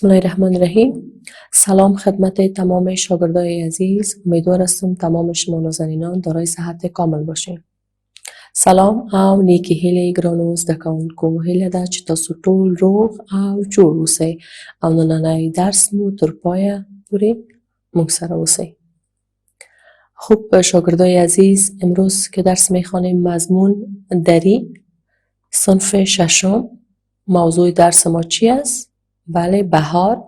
بسم الله الرحمن الرحیم. سلام خدمت تمام شاگردای عزیز. امیدوار هستم تمام شما نازنینان دارای صحت کامل باشین. سلام او نیکی هیلی ګرانو زده کوونکو، هیله ده چې تاسو ټول روغ او جوړ اوسئ او نننی درس مو تر پایه پورې موږ سره اوسئ. خوب شاگردای عزیز، امروز که درس میخوانیم مضمون دری صنف ششم. موضوع درس ما چی است؟ بله، بهار.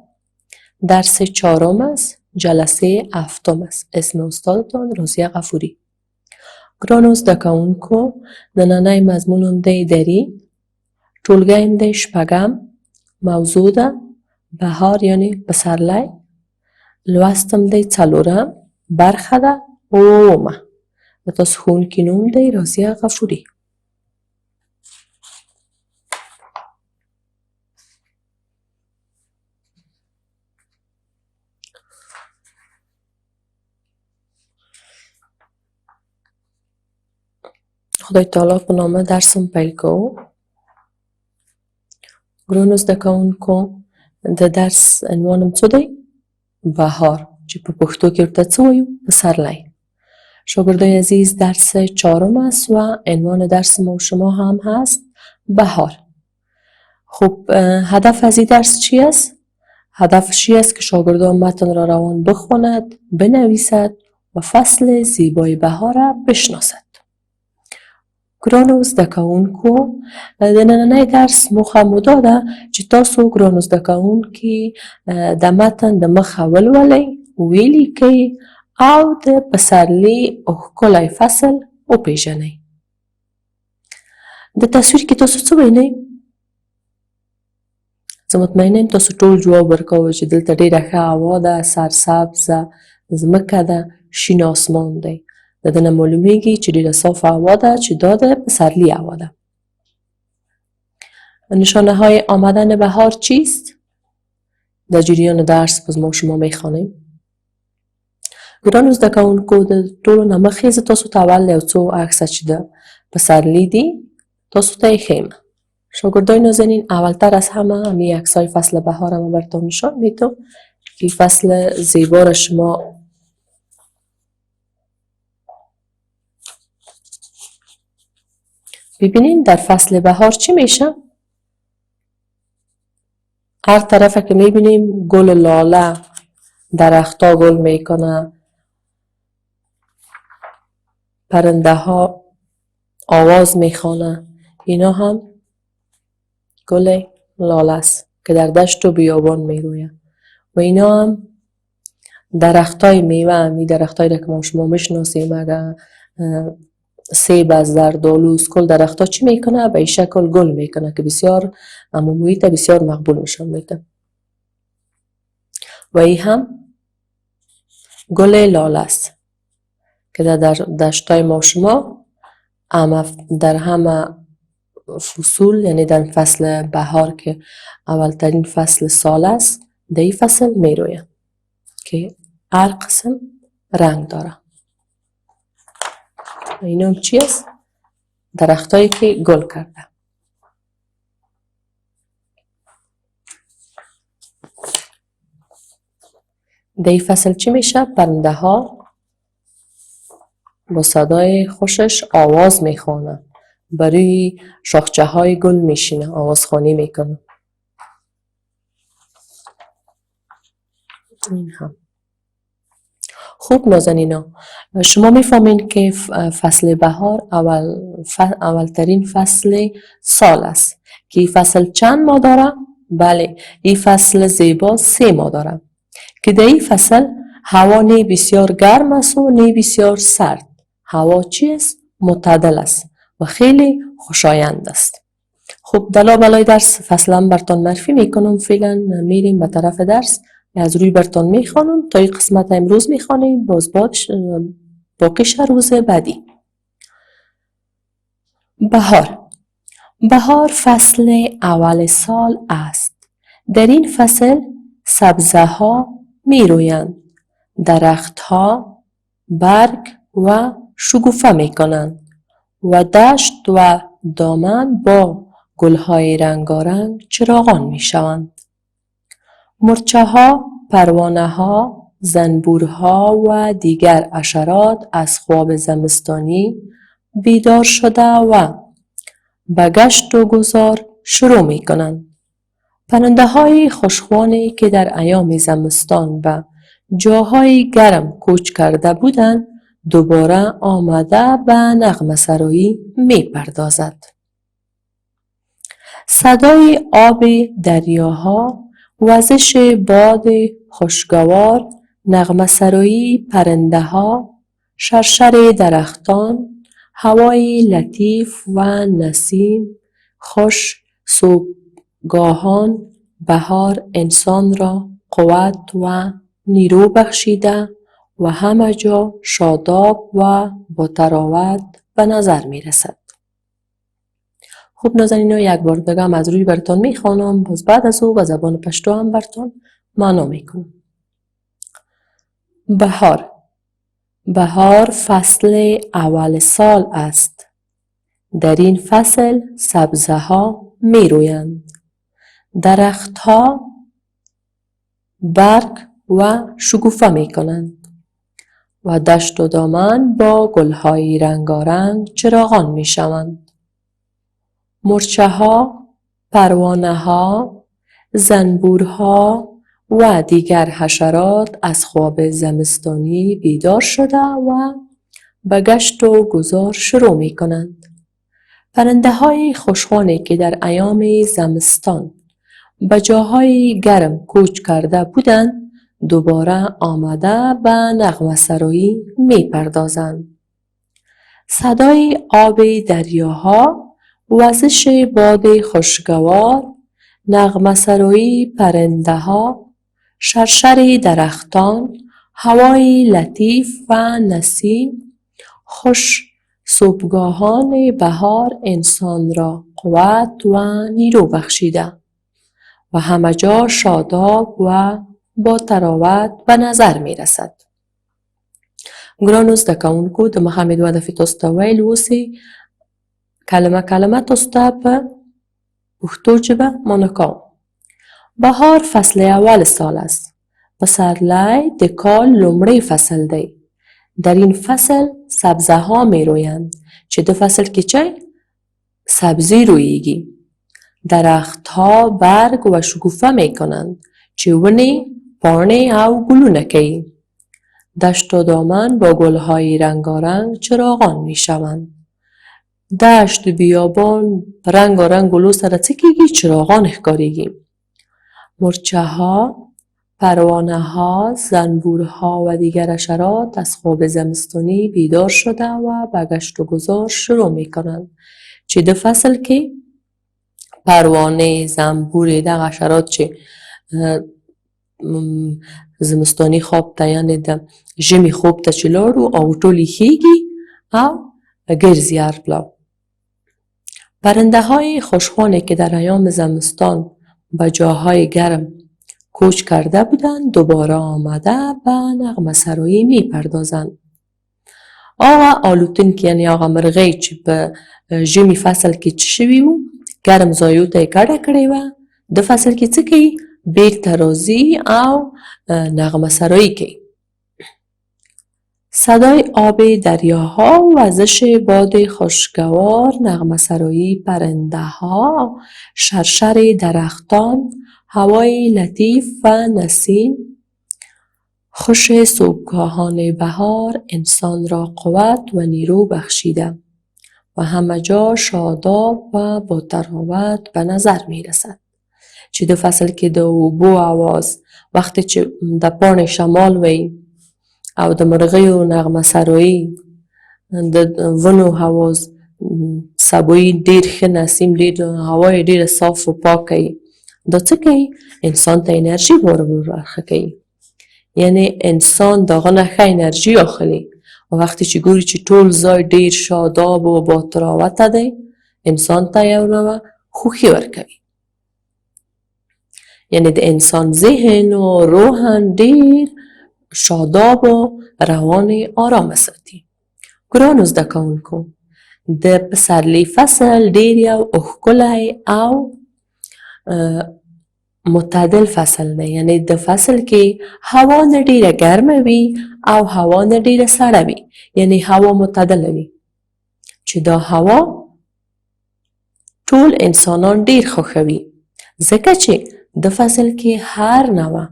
درس چهارم است، جلسه هفتم است. اسم استادتان رازیه غفوری. ګرانو زده کوونکو، نننی مضمونم دی دری، ټولګیم دی شپږم، موضوع ده بهار یعنی پسرلی، لوستم دی څلورم، برخه ده اوومه. د تاسو ښوونکي نوم دی رازیه غفوری. خدای تعالی په نامه درسم پیل کوو. ګرانو زده کوونکو، د درس عنوانم څه دی؟ بهار، چې په پښتو کې ورته څه وایو؟ پسرلی. شاگردای عزیز، درس چهارم است و عنوان درس ما و شما هم هست بهار. خب هدف از این درس چی است؟ هدفش چی است که شاگردان متن را روان بخواند، بنویسد و فصل زیبای بهار را بشناسد. ګرانو زده کوونکو، د نننی درس موخه مو دا ده چې تاسو ګرانو زده کوونکي د متن د مخه ولولئ، ولیکئ او د پسرلي ښکلی فصل وپیژنئ. د تصویر کې تاسو څه وینئ؟ زه مطمئنه یم تاسو ټول جواب ورکوئ چې دلته ډېره ښه هوا ده، سرسبزه ځمکه ده، شین آسمان دی. د دې نه معلومیږي چې ډېره صافه هوا ده، چې دا د پسرلي هوا ده. نشانه های آمدن بهار چیست؟ در جریان درس باز ما شما میخوانیم. ګرانو زده کوونکو، د ټولو نه مخکې زه تاسو ته اول یو څو عکسه چې د پسرلي دي تاسو ته یې ښیم. شاگردای نازنین، اولتر از همه همین عکسای فصل بهار ما براتون نشان میدم. این فصل زیبا را شما ببینین. در فصل بهار چی میشه؟ هر طرفه که میبینیم گل لاله، درختا گل میکنه، پرنده ها آواز میخوانه. اینا هم گل لاله است که در دشت و بیابان میرویه. و اینا هم درختای میوه، همی درختایی را که ما شما میشناسیم. اگر سیب از زردآلو، کل درختها چی میکنه؟ به این شکل گل میکنه که بسیار محیط بسیار مقبول نشان میده. و این هم گل لاله است که در دشتای ما شما در همه فصول، یعنی در فصل بهار که اولترین فصل سال است، در این فصل میرویه که هر قسم رنگ داره. اینا هم چی است؟ درختایی که گل کرده. در این فصل چی میشه؟ پرنده ها با صدای خوشش آواز میخوانه، برای شاخچه های گل میشینه، آوازخوانی میکنه. این هم خوب نازنینا، شما میفهمین که فصل بهار اولترین فصل سال است. که این فصل چند ماه داره؟ بله، این فصل زیبا 3 ماه داره. که در این فصل هوا نه بسیار گرم است و نه بسیار سرد. هوا چی است؟ معتدل است و خیلی خوشایند است. خب دلا بلای درس فصلا برتان معرفی میکنم. فعلا میریم به طرف درس. از روی برتان میخوانم تا این قسمت امروز میخوانیم، باز باقیش روز بعدی. بهار. بهار فصل اول سال است. در این فصل سبزه ها میرویند، درخت ها برگ و شکوفه میکنند و دشت و دامن با گل های رنگارنگ چراغان میشوند. مرچه ها، پروانه ها، زنبورها و دیگر حشرات از خواب زمستانی بیدار شده و به گشت و گذار شروع می کنند. پرنده های خوشخوانی که در ایام زمستان به جاهای گرم کوچ کرده بودند دوباره آمده به نغمه سرایی می پردازد. صدای آب دریاها، وزش باد خوشگوار، نغمه سرایی پرنده ها، شرشر درختان، هوای لطیف و نسیم خوش، صبحگاهان بهار انسان را قوت و نیرو بخشیده و همه جا شاداب و با تراوت به نظر می رسد. خوب نازنینو یک بار دیگه هم از روی براتون میخوانم، باز بعد از او به زبان پشتو هم براتون معنا میکنم. بهار. بهار فصل اول سال است. در این فصل سبزه ها می رویند. درخت ها برگ و شکوفه می کنند و دشت و دامن با گل های رنگارنگ چراغان می شوند. مرچه ها، پروانه ها، زنبورها و دیگر حشرات از خواب زمستانی بیدار شده و به گشت و گذار شروع می کنند. پرنده های خوشخوانی که در ایام زمستان به جاهای گرم کوچ کرده بودند دوباره آمده به نغمه سرایی می پردازند. صدای آب دریاها، وزش باد خوشگوار، نغمه سرایی پرنده ها، شرشر درختان، هوای لطیف و نسیم خوش، صبحگاهان بهار انسان را قوت و نیرو بخشیده و همه جا شاداب و با تراوت به نظر می رسد. ګرانو زده کوونکو د محمد وعده تاسو ته ویل اوسئ کلمه تاسو ته په پښتو ژبه معنا کوم. بهار فصل اول سال است. پسرلی د کال لومړی فصل دی. در این فصل سبزه ها می رویند چې د فصل کې چی سبزی رویږي. درخت ها برگ و شکوفه می کنند چې ونې پاڼې او ګلونه کوي. دشت و دامن با گلهای رنگارنگ چراغان می شوند. دشت بیابان رنگارنگ گلو سره څه کېږي چراغان ښکارېږي. مرچه ها، پروانه ها، زنبورها و دیگر حشرات از خواب زمستانی بیدار شده و به گشت و گذار شروع می کنند چې د فصل کې پروانه، زنبور دغه حشرات چې زمستانی خواب ته یعنې د ژمي خوب ته چې لاړو او ټولې خیږي او ګرځي هر پلا. پرنده های خوشخوانی که در ایام زمستان به جاهای گرم کوچ کرده بودند دوباره آمده به نغمه سرایی می پردازند. هغه الوتونکي یعنې هغه مرغۍ چې په ژمي فصل کې څه شوي وو ګرم ځایو ته یې کډه کړې وه د فصل کې څه کوي بیرته راځي او نغمه سرایی کوي. صدای آب دریاها، وزش باد خوشگوار، نغمه سرایی پرنده ها، شرشر درختان، هوای لطیف و نسیم خوش، صبحگاهان بهار انسان را قوت و نیرو بخشیده و همه جا شاداب و با تراوت به نظر می رسد. چې د فصل کې د اوبو آواز وختی چې د پاڼې شمال وی او د مرغیو نغمه سرایی د ونو آواز سبوی ډیر ښه نسیم ډیر هوای ډیره صاف و پاکه وي دا څه کوي انسان ته انرژي ورکوي کوي یعنی انسان د هغه نه ښه انرژي اخلي او وختی چې ګوري چې ټول ځای ډیر شاداب و با تراوته دی انسان ته یو نوع خوښي ورکوي یعنی د انسان ذهن و روحن ډیر شاداب و روان آرام ساتي. ګرانو زده کوونکو د پسرلي فصل ډیر یو ښکلی او معتدل فصل دی، یعنی د فصل کې هوا نه ډیره ګرمه وي او هوا نه ډیره سړه وي، یعنی هوا معتدله وي، چې دا هوا ټول انسانان ډیر خوښوي، ځکه چې د فصل کې هر نوع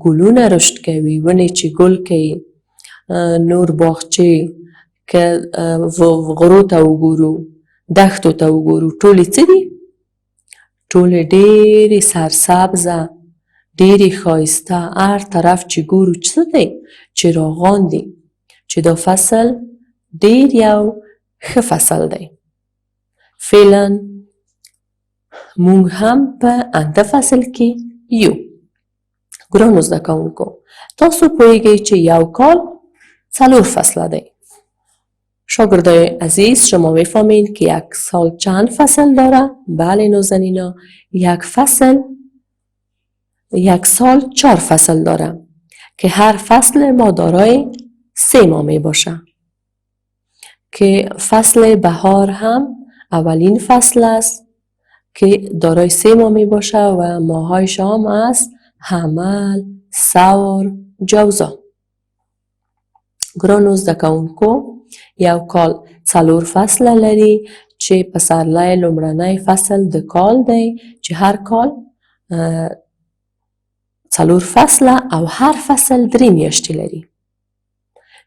ګلونه رشد کوي، ونې چې ګل کوي، نور باغچې که غرو ته وګورو، دښتو ته وګورو، ټولې څه دي؟ ټولې ډېرې سرسبزه، ډېرې ښایسته، هر طرف چې ګورو څه دی؟ چراغان دي، چې دا فصل ډېر یو ښه فصل دی. فعلا موږ هم په همده فصل کې یو. ګرانو زده کوونکو، تاسو پوهیږئ چې یو کال 4 فصله دی. شاگردای عزیز، شما میفهمین که یک سال چند فصل داره؟ بله نازنینا، یک سال 4 فصل داره که هر فصل ما دارای 3 ماه می باشه، که فصل بهار هم اولین فصل است که دارای 3 ماه می باشه و ماهایش هم است حمل، ثور، جوزا. ګرانو زده کوونکو، یو کال 4 فصله لري چې پسرلی لومړنی فصل د کال دی، چې هر کال 4 فصله او هر فصل 3 میاشتې لري.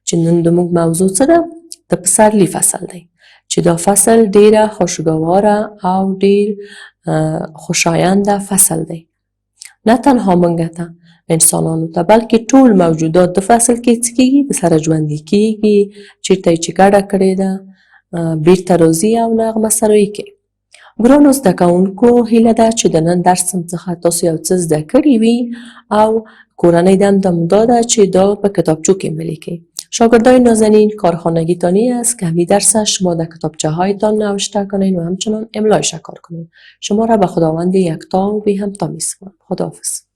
چې نن زموږ موضوع څه ده؟ د پسرلي فصل دی، چې دا فصل ډیره خوشګواره او ډیر خوشاینده فصل دی. نه تنها موږ ته، انسانانو ته، بلکې ټول موجودات د فصل کې څه کېږي؟ د سره ژوندي کېږي، چېرته یې چې ګډه کړې ده بیرته راځي او نغمه سرایي کوي. ګرانو زده کوونکو، هیله ده چې د نن درس څخه تاسو یو څه زده کړي وي او کورنۍ دنده مو دا ده چې دا په کتابچو کې ولیکئ. شاگردای نازنین، کارخانگیتانی است که همین درس شما در کتابچه هایتان نوشته کنین و همچنان املایش کار کنین. شما را به خداوند یکتا و بی همتا می‌سپارم. خداحافظ.